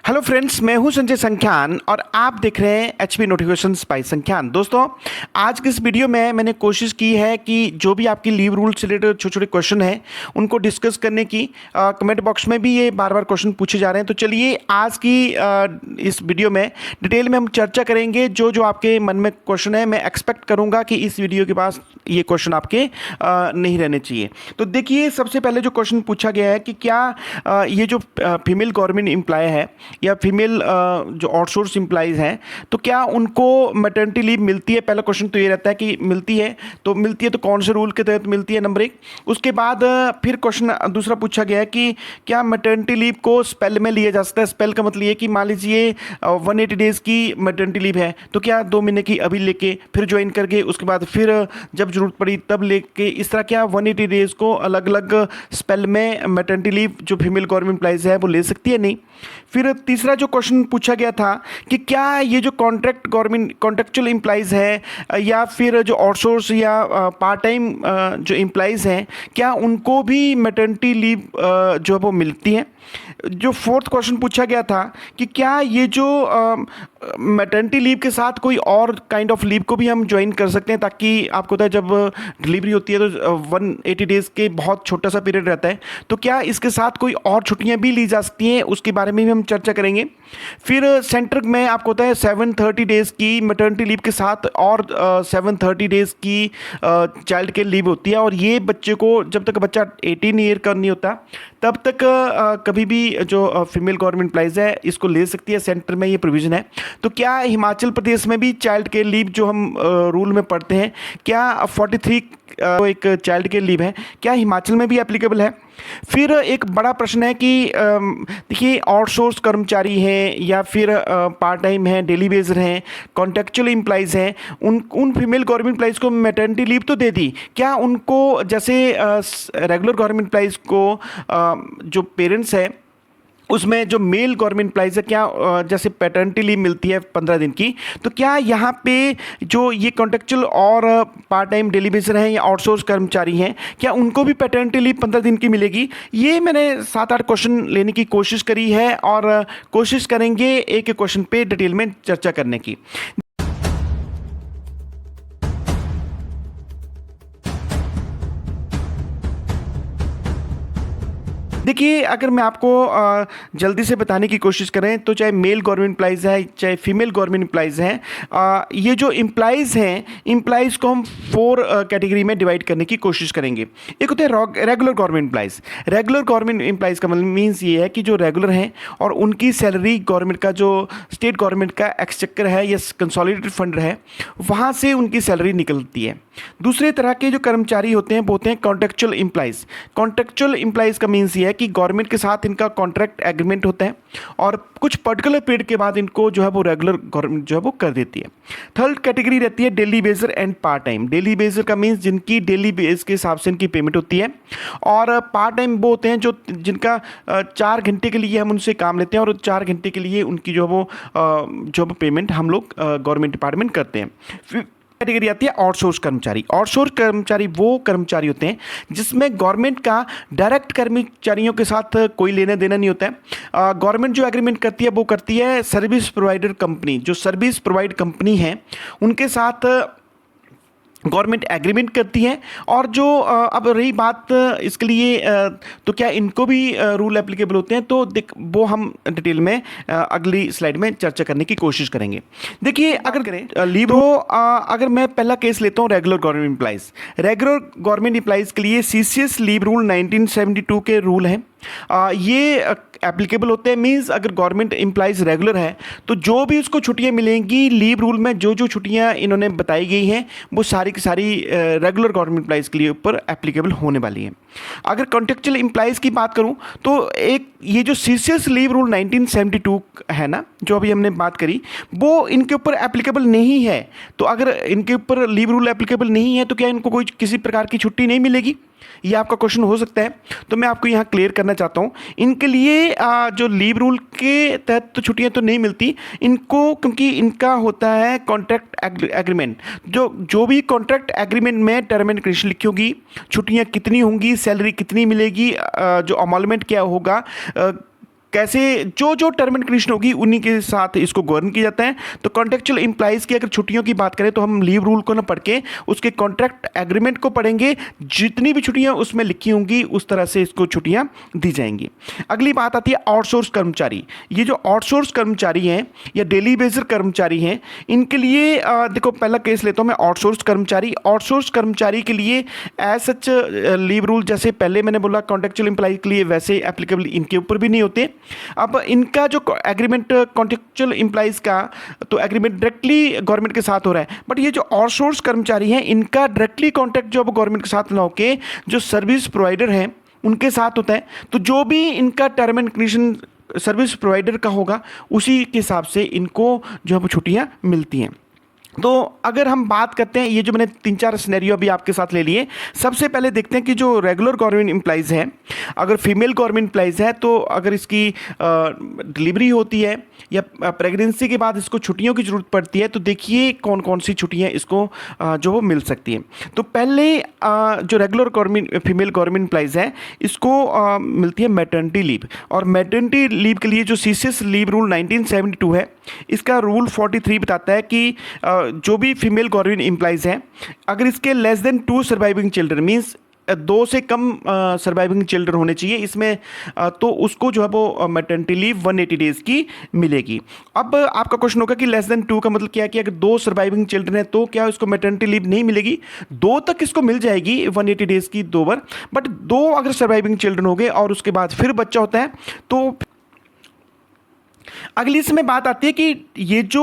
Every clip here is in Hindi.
हेलो फ्रेंड्स, मैं हूं संजय संख्यान और आप देख रहे हैं एचपी नोटिफिकेशंस बाय संख्यान। दोस्तों, आज की इस वीडियो में मैंने कोशिश की है कि जो भी आपकी लीव रूल से रिलेटेड छोटे छोटे क्वेश्चन हैं उनको डिस्कस करने की। कमेंट बॉक्स में भी ये बार बार क्वेश्चन पूछे जा रहे हैं, तो चलिए आज की इस वीडियो में डिटेल में हम चर्चा करेंगे। जो जो आपके मन में क्वेश्चन है, मैं एक्सपेक्ट करूँगा कि इस वीडियो के पास ये क्वेश्चन आपके नहीं रहने चाहिए। तो देखिए, सबसे पहले जो क्वेश्चन पूछा गया है कि क्या ये जो फीमेल गवर्नमेंट एम्प्लॉय है या फीमेल जो आउटसोर्स एम्प्लॉइज़ हैं, तो क्या उनको मैटरनिटी लीव मिलती है। पहला क्वेश्चन तो ये रहता है कि मिलती है तो कौन से रूल के तहत मिलती है, नंबर 1। उसके बाद फिर क्वेश्चन दूसरा पूछा गया है कि क्या मैटरनिटी लीव को स्पेल में लिया जा सकता है। स्पेल का मतलब ये कि मान लीजिए 180 डेज़ की मैटरनिटी लीव है, तो क्या 2 महीने की अभी लेके फिर ज्वाइन करके उसके बाद फिर जब जरूरत पड़ी तब लेके, इस तरह क्या 180 डेज़ को अलग अलग स्पेल में मैटरनिटी लीव जो फीमेल गवर्नमेंट एम्प्लॉइज़ है वो ले सकती है, नहीं। फिर तीसरा जो क्वेश्चन पूछा गया था कि क्या ये जो कॉन्ट्रेक्चुअल एम्प्लॉइज़ है या फिर जो आउटसोर्स या पार्ट टाइम जो एम्प्लॉइज़ हैं, क्या उनको भी मैटरनिटी लीव जो है वो मिलती है। जो फोर्थ क्वेश्चन पूछा गया था कि क्या ये जो मैटरनिटी लीव के साथ कोई और काइंड ऑफ लीव को भी हम ज्वाइन कर सकते हैं, ताकि आपको पता है जब डिलीवरी होती है तो 180 डेज़ के बहुत छोटा सा पीरियड रहता है, तो क्या इसके साथ कोई और छुट्टियां भी ली जा सकती हैं, उसके बारे में भी हम चर्चा करेंगे। फिर सेंटर में आपको पता है 730 डेज़ की मैटरनिटी लीव के साथ और 730 डेज़ की चाइल्ड केयर लीव होती है, और ये बच्चे को जब तक बच्चा 18 ईयर का नहीं होता तब तक कभी भी जो फीमेल गवर्नमेंट एम्प्लॉइज़ है इसको ले सकती है। सेंटर में ये प्रोविज़न है। तो क्या हिमाचल प्रदेश में भी चाइल्ड केयर लीव जो हम रूल में पढ़ते हैं, क्या 43 एक चाइल्ड केयर लीव है, क्या हिमाचल में भी एप्लीकेबल है। फिर एक बड़ा प्रश्न है कि देखिए, आउटसोर्स कर्मचारी हैं या फिर पार्ट टाइम हैं, डेली बेस्ड हैं, कॉन्ट्रेक्चुअल एम्प्लॉइज़ हैं, उन फीमेल गवर्नमेंट एम्प्लॉइज़ को मैटरनिटी लीव तो दे दी, क्या उनको जैसे रेगुलर गवर्नमेंट एम्प्लॉइज़ को जो पेरेंट्स हैं उसमें जो मेल गवर्नमेंट एम्प्लॉइज़ है, क्या जैसे पैटर्निटी लीव मिलती है 15 दिन की, तो क्या यहाँ पे जो ये कॉन्ट्रेक्चुअल और पार्ट टाइम डेली बेसर हैं या आउटसोर्स कर्मचारी हैं, क्या उनको भी पैटर्निटी लीव 15 दिन की मिलेगी। ये मैंने 7-8 क्वेश्चन लेने की कोशिश करी है और कोशिश करेंगे एक एक क्वेश्चन पे डिटेल में चर्चा करने की। देखिए, अगर मैं आपको जल्दी से बताने की कोशिश करें तो चाहे मेल गवर्नमेंट एम्प्लॉइज़ है चाहे फीमेल गवर्नमेंट एम्प्लॉइज़ हैं, ये जो एम्प्लॉइज़ हैं, एम्प्लॉइज़ को हम 4 कैटेगरी में डिवाइड करने की कोशिश करेंगे। एक होते हैं regular government employees. Regular government employees का मतलब मीन्स ये है कि जो रेगुलर हैं और उनकी सैलरी गवर्नमेंट का जो स्टेट गवर्नमेंट का एक्सचेकर है या कंसोलिडेटेड फंड है, वहाँ से उनकी सैलरी निकलती है। दूसरे तरह के जो कर्मचारी होते हैं वो होते हैं कॉन्ट्रेक्चुअल एम्प्लॉइज़। कॉन्ट्रेक्चुअल एम्प्लॉइज़ का मीन्स ये है कि गवर्नमेंट के साथ इनका कॉन्ट्रैक्ट एग्रीमेंट होता है और कुछ पर्टिकुलर पीरियड के बाद इनको जो है वो रेगुलर गवर्नमेंट जो है वो कर देती है। थर्ड कैटेगरी रहती है डेली बेसर एंड पार्ट टाइम। डेली बेसर का मीन्स जिनकी डेली बेस के हिसाब से इनकी पेमेंट होती है, और पार्ट टाइम वो होते हैं जो जिनका 4 घंटे के लिए हम उनसे काम लेते हैं और 4 घंटे के लिए उनकी जो पेमेंट हम लोग गवर्नमेंट डिपार्टमेंट करते हैं। कैटेगरी आती है आउटसोर्स कर्मचारी। आउटसोर्स कर्मचारी वो कर्मचारी होते हैं जिसमें गवर्नमेंट का डायरेक्ट कर्मचारियों के साथ कोई लेना देना नहीं होता है। गवर्नमेंट जो एग्रीमेंट करती है वो करती है सर्विस प्रोवाइडर कंपनी, जो सर्विस प्रोवाइड कंपनी है उनके साथ गवर्नमेंट एग्रीमेंट करती है। और जो अब रही बात इसके लिए तो क्या इनको भी रूल एप्लीकेबल होते हैं, तो वो हम डिटेल में अगली स्लाइड में चर्चा करने की कोशिश करेंगे। देखिए, अगर करें लीव हो, अगर मैं पहला केस लेता हूँ regular government employees. Regular government employees के लिए सीसीएस लीव रूल 1972 के रूल हैं, ये एप्लीकेबल होते हैं। मींस अगर गवर्नमेंट एम्प्लॉइज़ रेगुलर है तो जो भी उसको छुट्टियां मिलेंगी लीव रूल में, जो जो छुट्टियां इन्होंने बताई गई हैं वो सारी की सारी रेगुलर गवर्नमेंट एम्प्लॉइज़ के लिए ऊपर एप्लीकेबल होने वाली हैं। अगर कॉन्ट्रेक्चुअल एम्प्लॉइज़ की बात करूं तो एक ये जो सीसीएस लीव रूल 1972 है ना, जो अभी हमने बात करी, वो इनके ऊपर एप्लीकेबल नहीं है। तो अगर इनके ऊपर लीव रूल एप्लीकेबल नहीं है तो क्या इनको कोई किसी प्रकार की छुट्टी नहीं मिलेगी, ये आपका क्वेश्चन हो सकता है। तो मैं आपको यहाँ क्लियर करना चाहता हूँ, इनके लिए जो लीव रूल के तहत तो छुट्टियाँ तो नहीं मिलती इनको, क्योंकि इनका होता है कॉन्ट्रैक्ट एग्रीमेंट। जो भी कॉन्ट्रैक्ट एग्रीमेंट में टर्म एंड कंडीशन लिखी होगी, छुट्टियाँ कितनी होंगी, सैलरी कितनी मिलेगी, जो अमॉलमेंट क्या होगा, कैसे जो जो टर्म एंड कंडीशन होगी उन्हीं के साथ इसको गवर्न किया जाता है। तो कॉन्ट्रेक्चुअल एम्प्लॉइज की अगर छुट्टियों की बात करें तो हम लीव रूल को ना पढ़ के उसके कॉन्ट्रैक्ट एग्रीमेंट को पढ़ेंगे, जितनी भी छुट्टियां उसमें लिखी होंगी उस तरह से इसको छुट्टियां दी जाएंगी। अगली बात आती है आउटसोर्स कर्मचारी। ये जो आउटसोर्स कर्मचारी हैं या डेली बेसिस कर्मचारी हैं, इनके लिए देखो पहला केस लेता हूं मैं, आउटसोर्स कर्मचारी। आउटसोर्स कर्मचारी के लिए एज सच लीव रूल जैसे पहले मैंने बोला कॉन्ट्रेक्चुअल एम्प्लॉय के लिए वैसे एप्लीकेबल इनके ऊपर भी नहीं होते। अब इनका जो एग्रीमेंट कॉन्ट्रेक्चुअल एम्प्लॉइज का तो एग्रीमेंट डायरेक्टली गवर्नमेंट के साथ हो रहा है, बट ये जो आउटसोर्स कर्मचारी हैं इनका डायरेक्टली कॉन्ट्रैक्ट जो अब गवर्नमेंट के साथ ना होके जो सर्विस प्रोवाइडर हैं उनके साथ होता है। तो जो भी इनका term and condition service provider का होगा उसी के हिसाब से इनको जो है छुट्टियां मिलती हैं। तो अगर हम बात करते हैं, ये जो मैंने 3-4 सिनेरियो अभी आपके साथ ले लिए, सबसे पहले देखते हैं कि जो रेगुलर गवर्नमेंट एम्प्लॉइज़ हैं, अगर फीमेल गवर्नमेंट एम्प्लॉइज़ है तो अगर इसकी डिलीवरी होती है या प्रेगनेंसी के बाद इसको छुट्टियों की ज़रूरत पड़ती है तो देखिए कौन कौन सी छुट्टियां इसको जो वो मिल सकती हैं। तो पहले जो regular government female government employees है इसको मिलती है मैटर्निटी लीव। और मैटर्निटी लीव के लिए जो सीसीएस लीव रूल 1972 है, इसका रूल 43 बताता है कि जो भी फीमेल गवर्नमेंट एम्प्लॉइज़ हैं अगर इसके less than 2 surviving children means 2 से कम सर्वाइविंग चिल्ड्रन होने चाहिए इसमें, तो उसको जो है वो मैटर्निटी लीव 180 डेज़ की मिलेगी। अब आपका क्वेश्चन होगा कि लेस देन 2 का मतलब क्या है कि अगर 2 सर्वाइविंग चिल्ड्रन है तो क्या इसको मैटर्निटी लीव नहीं मिलेगी? 2 तक इसको मिल जाएगी 180 डेज़ की 2 बार, बट 2 अगर सर्वाइविंग चिल्ड्रन हो गए और उसके बाद फिर बच्चा होता है तो अगली इसमें बात आती है कि ये जो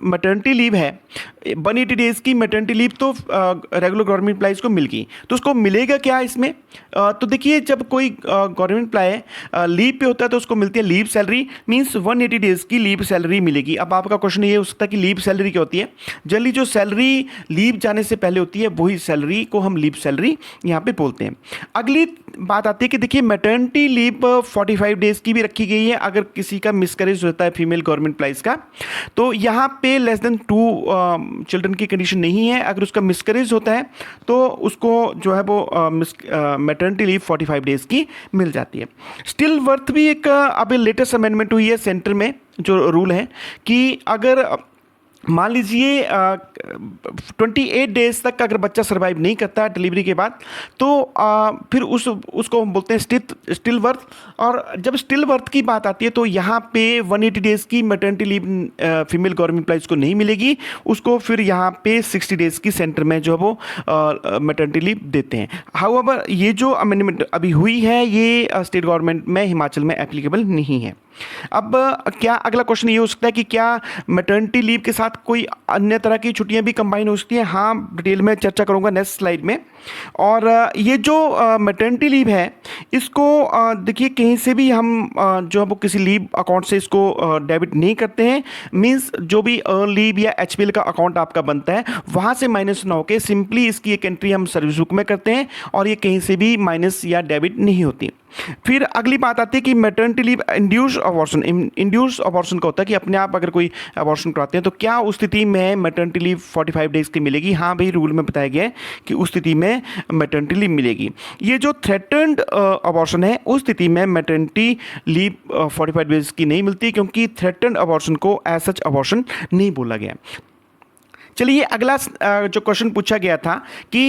मैटर्निटी लीव है 180 डेज़ की मैटर्निटी लीव तो रेगुलर गवर्नमेंट एम्प्लॉइज़ को मिल गई, तो उसको मिलेगा क्या इसमें? तो देखिए जब कोई गवर्नमेंट एम्प्लॉय लीव पे होता है तो उसको मिलती है लीव सैलरी, मींस 180 डेज़ की लीव सैलरी मिलेगी। अब आपका क्वेश्चन ये हो सकता है कि लीव सैलरी क्या होती है? जनरली जो सैलरी लीव जाने से पहले होती है वही सैलरी को हम लीव सैलरी यहाँ पे बोलते हैं। अगली बात आती है कि देखिए मैटर्निटी लीव 45 डेज़ की भी रखी गई है अगर किसी का मिसकैरेज होता है फीमेल गवर्नमेंट एम्प्लॉइज़ का, तो यहाँ पे लेस देन 2 चिल्ड्रन की कंडीशन नहीं है। अगर उसका मिसकैरेज होता है तो उसको जो है वो मैटर्निटी लीव 45 डेज़ की मिल जाती है। स्टिल वर्थ भी एक अभी लेटेस्ट अमेंडमेंट हुई है सेंटर में, जो रूल है कि अगर मान लीजिए 28 डेज़ तक अगर बच्चा सर्वाइव नहीं करता डिलीवरी के बाद तो फिर उसको हम बोलते हैं स्टिल वर्थ। और जब स्टिल वर्थ की बात आती है तो यहाँ पे 180 डेज़ की maternity leave female government employees को नहीं मिलेगी, उसको फिर यहाँ पे 60 डेज़ की सेंटर में जो है वो मैटर्निटी लीव देते हैं। हाउएवर ये जो अमेंडमेंट अभी हुई है ये स्टेट गवर्नमेंट में हिमाचल में एप्लीकेबल नहीं है। अब क्या अगला क्वेश्चन ये हो सकता है कि क्या मैटर्निटी लीव के साथ कोई अन्य तरह की छुट्टियां भी कंबाइन हो सकती हैं? हाँ, डिटेल में चर्चा करूंगा नेक्स्ट स्लाइड में। और ये जो मैटर्निटी लीव है इसको देखिए कहीं से भी हम जो है वो किसी लीव अकाउंट से इसको डेबिट नहीं करते हैं, मींस जो भी अर्न लीव या एचपीएल का अकाउंट आपका बनता है वहाँ से माइनस ना होकर सिंपली इसकी एक एंट्री हम सर्विस बुक में करते हैं और ये कहीं से भी माइनस या डेबिट नहीं होती। फिर अगली बात आती है कि maternity leave induce abortion. Induce abortion का होता है कि अपने आप अगर कोई अबॉर्शन कराते हैं तो क्या उस स्थिति में मैटर्निटी लीव 45 डेज़ की मिलेगी? हाँ भाई, रूल में बताया गया है कि उस स्थिति में मैटर्निटी लीव मिलेगी। ये जो थ्रेटन्ड अबॉर्शन है उस स्थिति में मैटर्निटी लीव 45 डेज़ की नहीं मिलती क्योंकि थ्रेटन्ड अबॉर्शन को एज सच अबॉर्शन नहीं बोला गया। चलिए अगला जो क्वेश्चन पूछा गया था कि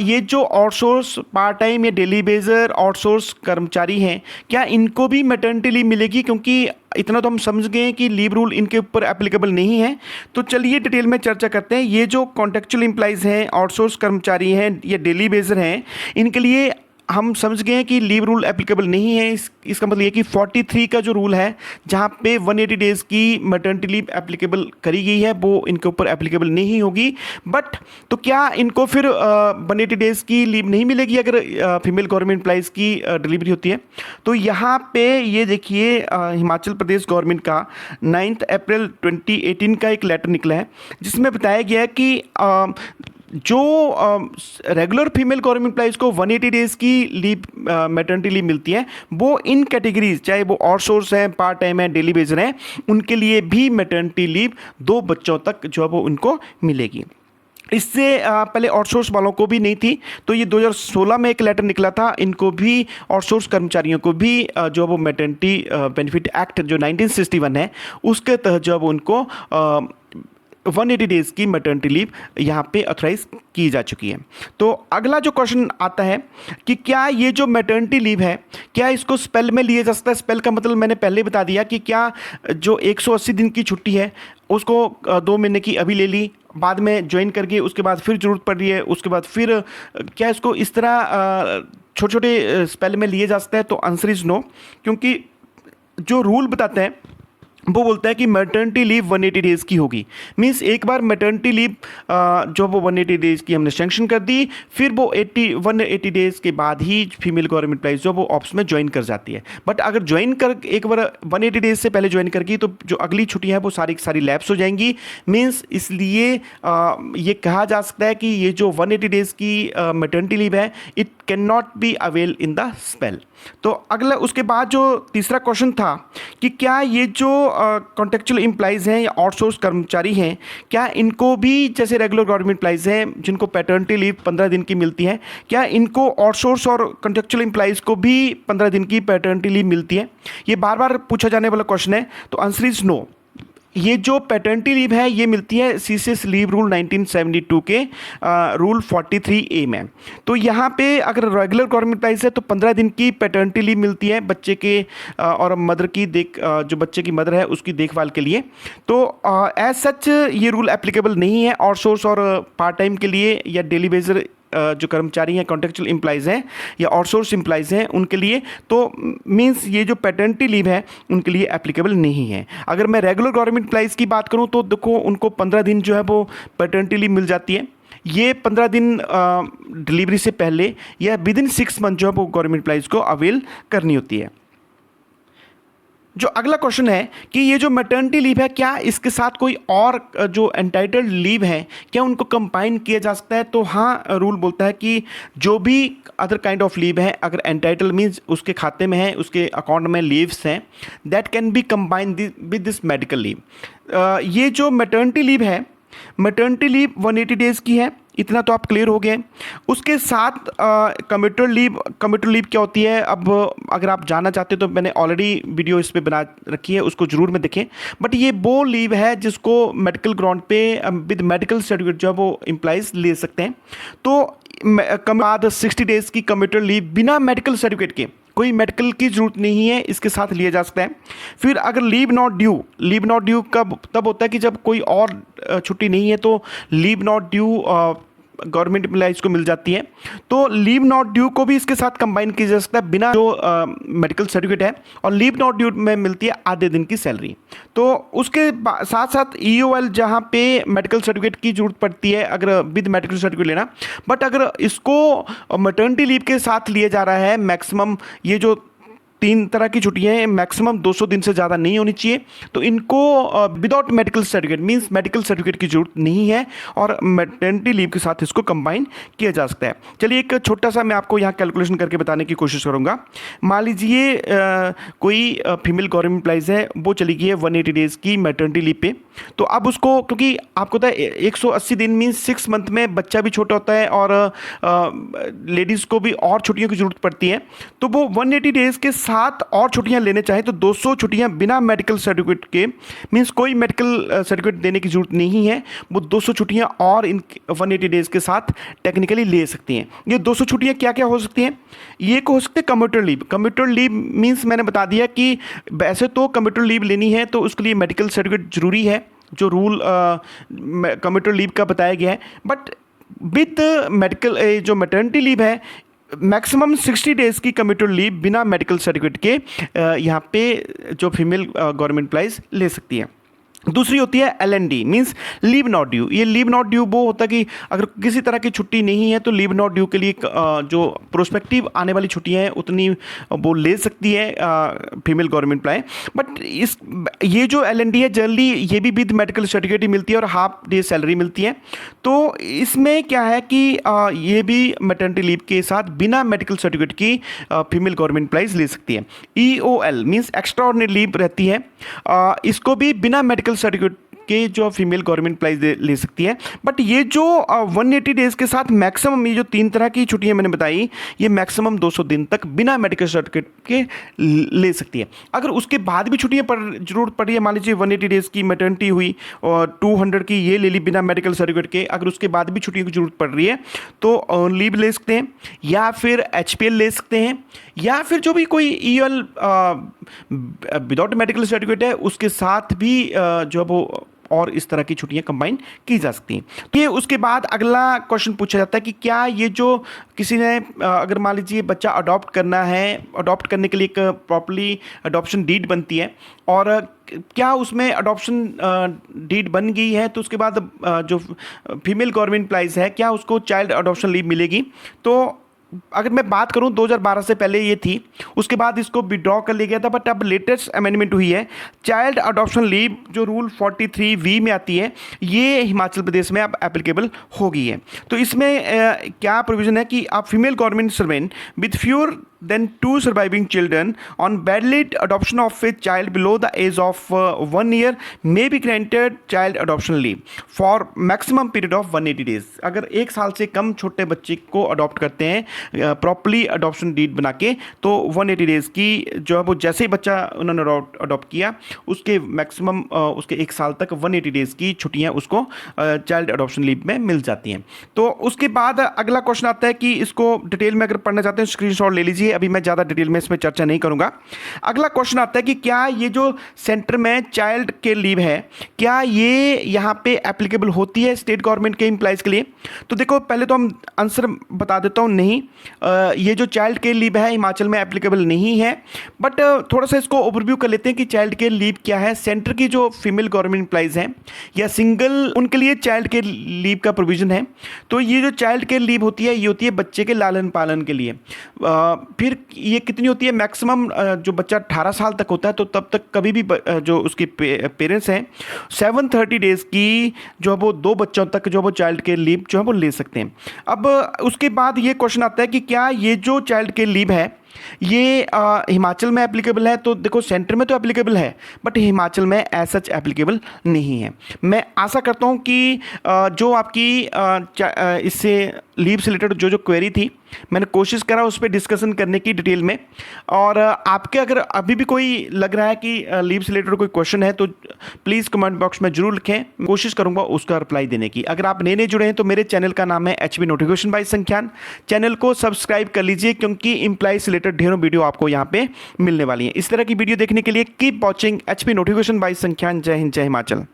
ये जो आउटसोर्स पार्ट टाइम या डेली बेजर आउटसोर्स कर्मचारी हैं क्या इनको भी मैटर्निटी लीव मिलेगी? क्योंकि इतना तो हम समझ गए कि लीव रूल इनके ऊपर एप्लीकेबल नहीं है। तो चलिए डिटेल में चर्चा करते हैं। ये जो कॉन्ट्रेक्चुअल एम्प्लॉइज़ हैं, आउटसोर्स कर्मचारी हैं या डेली बेजर हैं, इनके लिए हम समझ गए कि लीव रूल एप्लीकेबल नहीं है। इसका मतलब ये कि 43 का जो रूल है जहाँ पे 180 डेज़ की मैटर्निटी लीव एप्लीकेबल करी गई है वो इनके ऊपर एप्लीकेबल नहीं होगी। बट तो क्या इनको फिर 180 डेज़ की लीव नहीं मिलेगी अगर फीमेल गवर्नमेंट एम्प्लॉइज़ की डिलीवरी होती है? तो यहाँ पे ये देखिए हिमाचल प्रदेश गवर्नमेंट का 9 अप्रैल 2018 का एक लेटर निकला है जिसमें बताया गया है कि जो रेगुलर फीमेल गवर्नमेंट एम्प्लॉइज़ को 180 डेज़ की लीव मैटर्निटी लीव मिलती है वो इन कैटेगरीज चाहे वो आउटसोर्स हैं, पार्ट टाइम है, डेली बेजर हैं, उनके लिए भी मैटर्निटी लीव 2 बच्चों तक जो है वो उनको मिलेगी। इससे पहले आउटसोर्स वालों को भी नहीं थी। तो ये 2016 में एक लेटर निकला था, इनको भी आउटसोर्स कर्मचारियों को भी जो वो मैटरनिटी बेनिफिट एक्ट जो 1961 है उसके तहत जो अब उनको 180 डेज़ की मैटरनिटी लीव यहाँ पे ऑथराइज की जा चुकी है। तो अगला जो क्वेश्चन आता है कि क्या ये जो मैटरनिटी लीव है क्या इसको स्पेल में लिया जा सकता है। स्पेल का मतलब मैंने पहले बता दिया कि क्या जो 180 दिन की छुट्टी है उसको 2 महीने की अभी ले ली, बाद में ज्वाइन करके उसके बाद फिर ज़रूरत पड़ रही है, उसके बाद फिर क्या इसको इस तरह छोटे छोटे स्पेल में लिए जा सकता है। तो आंसर इज़ नो, क्योंकि जो रूल बताते हैं वो बोलता है कि मैटरनिटी लीव 180 डेज़ की होगी। मींस एक बार मैटरनिटी लीव जो वो 180 डेज़ की हमने सैंक्शन कर दी, फिर वो 180 डेज़ के बाद ही फीमेल गवर्नमेंट एम्प्लॉइज जो वो ऑप्स में ज्वाइन कर जाती है। बट अगर ज्वाइन कर एक बार 180 डेज़ से पहले ज्वाइन करगी तो जो अगली छुट्टियाँ हैं वो सारी की सारी लैप्स हो जाएंगी। मीन्स इसलिए ये कहा जा सकता है कि ये जो 180 डेज़ की मैटरनिटी लीव है it can not be avail in the spell. तो अगला उसके बाद जो तीसरा क्वेश्चन था कि क्या ये जो कॉन्ट्रेक्चुअल एम्प्लॉइज हैं या आउटसोर्स कर्मचारी हैं क्या इनको भी जैसे रेगुलर गवर्नमेंट एम्प्लॉइज हैं जिनको पैटर्निटी लीव 15 दिन की मिलती है, क्या इनको आउटसोर्स और कॉन्ट्रेक्चुअल एम्प्लॉइज को भी 15 दिन की पैटर्निटी लीव मिलती है। ये बार बार पूछा जाने वाला क्वेश्चन है। तो आंसर इज नो। ये जो पैटर्निटी लीव है ये मिलती है सीसीएस लीव रूल 1972 के रूल 43A में। तो यहाँ पे अगर रेगुलर गवर्नमेंट एम्प्लॉइज है तो 15 दिन की पैटर्निटी लीव मिलती है बच्चे के और मदर की जो बच्चे की मदर है उसकी देखभाल के लिए। तो एज सच ये रूल एप्लीकेबल नहीं है आउटसोर्स और पार्ट टाइम के लिए या डेली बेसिस जो कर्मचारी हैं कॉन्ट्रेक्चुअल एम्प्लॉइज हैं या आउटसोर्स एम्प्लॉइज हैं उनके लिए। तो मींस ये जो पैटर्निटी लीव है उनके लिए एप्लीकेबल नहीं है। अगर मैं रेगुलर गवर्नमेंट एम्प्लॉइज की बात करूं तो देखो उनको 15 दिन जो है वो पैटर्निटी लीव मिल जाती है। ये 15 दिन डिलीवरी से पहले या विद इन 6 मंथ जो है वो गवर्नमेंट एम्प्लॉइज को अवेल करनी होती है। जो अगला क्वेश्चन है कि ये जो मैटरनिटी लीव है क्या इसके साथ कोई और जो एंटाइटल्ड लीव है क्या उनको कंबाइन किया जा सकता है। तो हाँ, रूल बोलता है कि जो भी अदर काइंड ऑफ लीव है अगर एंटाइटल मीन्स उसके खाते में है उसके अकाउंट में लीव्स हैं that can be combine with this medical leave. ये जो मैटरनिटी लीव है मैटरनिटी लीव 180 डेज़ की है, इतना तो आप क्लियर हो गए। उसके साथ कम्यूटर लीव क्या होती है अब अगर आप जानना चाहते हो तो मैंने ऑलरेडी वीडियो इस पे बना रखी है, उसको ज़रूर में देखें। बट ये वो लीव है जिसको मेडिकल ग्राउंड पे विद मेडिकल सर्टिफिकेट जो है वो एम्प्लॉइज ले सकते हैं। तो बाद 60 डेज़ की कम्यूटर लीव बिना मेडिकल सर्टिफिकेट के, कोई मेडिकल की ज़रूरत नहीं है, इसके साथ लिया जा सकता है। फिर अगर लीव नॉट ड्यू कब तब होता है कि जब कोई और छुट्टी नहीं है तो leave not due government employees को मिल जाती है। तो लीव नॉट ड्यू को भी इसके साथ कंबाइन किया जा सकता है बिना जो मेडिकल सर्टिफिकेट है। और लीव नॉट ड्यू में मिलती है आधे दिन की सैलरी। तो उसके साथ साथ EOL जहाँ पे मेडिकल सर्टिफिकेट की जरूरत पड़ती है अगर विद मेडिकल सर्टिफिकेट लेना। बट अगर इसको मैटरनिटी लीव के साथ लिया जा रहा है मैक्सिमम ये जो 3 तरह की छुट्टियाँ हैं मैक्सिमम 200 दिन से ज़्यादा नहीं होनी चाहिए। तो इनको without medical certificate means medical certificate की जरूरत नहीं है और मैटरनिटी लीव के साथ इसको कंबाइन किया जा सकता है। चलिए एक छोटा सा मैं आपको यहाँ कैलकुलेशन करके बताने की कोशिश करूँगा। मान लीजिए कोई फीमेल गवर्नमेंट एम्प्लॉइज है वो चली गई है 180 डेज़ की मैटरनिटी लीव पे। तो अब उसको क्योंकि आपको पता है 180 दिन मीन्स 6 मंथ में बच्चा भी छोटा होता है और लेडीज़ को भी और छुट्टियों की जरूरत पड़ती है। तो वो 180 डेज़ के साथ और छुट्टियां लेने चाहें तो 200 छुट्टियां बिना मेडिकल सर्टिफिकेट के मींस कोई मेडिकल सर्टिफिकेट देने की जरूरत नहीं है, वो 200 छुट्टियां और इन 180 डेज़ के साथ टेक्निकली ले सकती हैं। ये 200 छुट्टियां क्या क्या हो सकती हैं? ये हो सकते हैं कम्यूटर लीव मींस मैंने बता दिया कि वैसे तो कम्यूटर लीव लेनी है तो उसके लिए मेडिकल सर्टिफिकेट जरूरी है जो रूल कम्यूटर लीव का बताया गया है। बट विद मेडिकल जो मैटरनिटी लीव है मैक्सिमम 60 डेज़ की कम्यूटर लीव बिना मेडिकल सर्टिफिकेट के यहाँ पे जो फीमेल गवर्नमेंट एम्प्लॉइज ले सकती है। दूसरी होती है LND means leave not due. ये लीव नॉट ड्यू वो होता है कि अगर किसी तरह की छुट्टी नहीं है तो लीव नॉट ड्यू के लिए जो प्रोस्पेक्टिव आने वाली छुट्टियां हैं उतनी वो ले सकती है फीमेल गवर्नमेंट एम्प्लॉय। बट ये जो LND है जनरली ये भी विद मेडिकल सर्टिफिकेट ही मिलती है और हाफ डे सैलरी मिलती है। तो इसमें क्या है कि ये भी मैटरनिटी लीव के साथ बिना मेडिकल सर्टिफिकेट की फीमेल गवर्नमेंट एम्प्लॉइज ले सकती है। EOL means extra ordinary leave रहती है, इसको भी बिना मेडिकल सर्टिफिकेट के जो फीमेल गवर्नमेंट एम्प्लॉइज ले सकती है। बट ये जो 180 डेज के साथ मैक्सिमम ये जो 3 तरह की छुट्टियां मैंने बताई, ये मैक्सिमम 200 दिन तक बिना मेडिकल सर्टिफिकेट के ले सकती है। अगर उसके बाद भी छुट्टियां जरूरत पड़ी है, मान लीजिए 180 डेज की मैटर्निटी हुई और 200 की ये ले ली बिना मेडिकल सर्टिफिकेट के, अगर उसके बाद भी छुट्टियों की जरूरत पड़ रही है तो लीव ले सकते हैं, या फिर HPL ले सकते हैं, या फिर जो भी कोई EL विदाउट मेडिकल सर्टिफिकेट है उसके साथ भी जो है वो और इस तरह की छुट्टियां कंबाइन की जा सकती हैं। तो ये उसके बाद अगला क्वेश्चन पूछा जाता है कि क्या ये जो किसी ने अगर मान लीजिए बच्चा अडॉप्ट करना है, अडॉप्ट करने के लिए एक प्रॉपर्ली अडॉप्शन डीड बनती है, और क्या उसमें अडॉप्शन डीड बन गई है तो उसके बाद जो फीमेल गवर्नमेंट एम्प्लॉइज है क्या उसको चाइल्ड अडॉप्शन लीव मिलेगी। तो अगर मैं बात करूं 2012 से पहले ये थी, उसके बाद इसको विड्रॉ कर लिया गया था, बट अब लेटेस्ट अमेंडमेंट हुई है। चाइल्ड अडॉप्शन लीव जो रूल 43V में आती है, ये हिमाचल प्रदेश में अब एप्लीकेबल हो गई है। तो इसमें क्या प्रोविजन है कि आप female government servant with fewer then 2 surviving children on valid adoption of a child below the age of 1 year may be granted child adoption leave for maximum period of 180 days। अगर 1 साल से कम छोटे बच्चे को अडॉप्ट करते हैं प्रॉपरली अडॉप्शन डीड बना के, तो 180 डेज की जो है वो जैसे ही बच्चा उन्होंने अडॉप्ट किया उसके मैक्सिमम उसके 1 साल तक 180 डेज की छुट्टियां उसको चाइल्ड अडॉप्शन लीव में मिल जाती हैं। तो उसके बाद अगला क्वेश्चन आता है कि इसको डिटेल में अगर पढ़ना चाहते हैं स्क्रीनशॉट ले लीजिए, अभी मैं ज़्यादा डिटेल में इसमें चर्चा नहीं करूंगा। अगला क्वेश्चन आता है कि क्या ये जो सेंटर में चाइल्ड के लीव है क्या ये यहाँ पे एप्लीकेबल होती है स्टेट गवर्नमेंट के एम्प्लॉइज़ के लिए। तो देखो पहले तो हम आंसर बता देता हूँ, नहीं, ये जो चाइल्ड के लीव है हिमाचल में एप्लीकेबल नहीं है। बट थोड़ा सा इसको ओवरव्यू कर लेते हैं कि चाइल्ड के लीव क्या है। सेंटर की जो फीमेल गवर्नमेंट एम्प्लॉइज़ हैं या सिंगल, उनके लिए चाइल्ड के लीव का प्रोविज़न है। तो ये जो चाइल्ड के लीव होती है ये होती है बच्चे के लालन पालन के लिए। फिर ये कितनी होती है, मैक्सिमम जो बच्चा 18 साल तक होता है तो तब तक कभी भी जो उसके पेरेंट्स हैं 730 डेज की जो है वो 2 बच्चों तक जो वो चाइल्ड के लीव जो है वो ले सकते हैं। अब उसके बाद ये क्वेश्चन आता है कि क्या ये जो चाइल्ड के लीव है ये हिमाचल में एप्लीकेबल है। तो देखो सेंटर में तो एप्लीकेबल है बट हिमाचल में एज सच एप्लीकेबल नहीं है। मैं आशा करता हूँ कि जो आपकी इससे लीव से रिलेटेड जो क्वेरी थी मैंने कोशिश करा उस पर डिस्कशन करने की डिटेल में। और आपके अगर अभी भी कोई लग रहा है कि लीव से रिलेटेड कोई क्वेश्चन है तो प्लीज़ कमेंट बॉक्स में जरूर लिखें, कोशिश करूंगा उसका रिप्लाई देने की। अगर आप नए जुड़े हैं तो मेरे चैनल का नाम है HB नोटिफिकेशन बाय संख्यान। चैनल को सब्सक्राइब कर लीजिए क्योंकि एम्प्लॉय से रिलेटेड ढेरों वीडियो आपको यहाँ पे मिलने वाली है। इस तरह की वीडियो देखने के लिए keep watching HB notification by Sankhyan. जय हिंद, जय हिमाचल।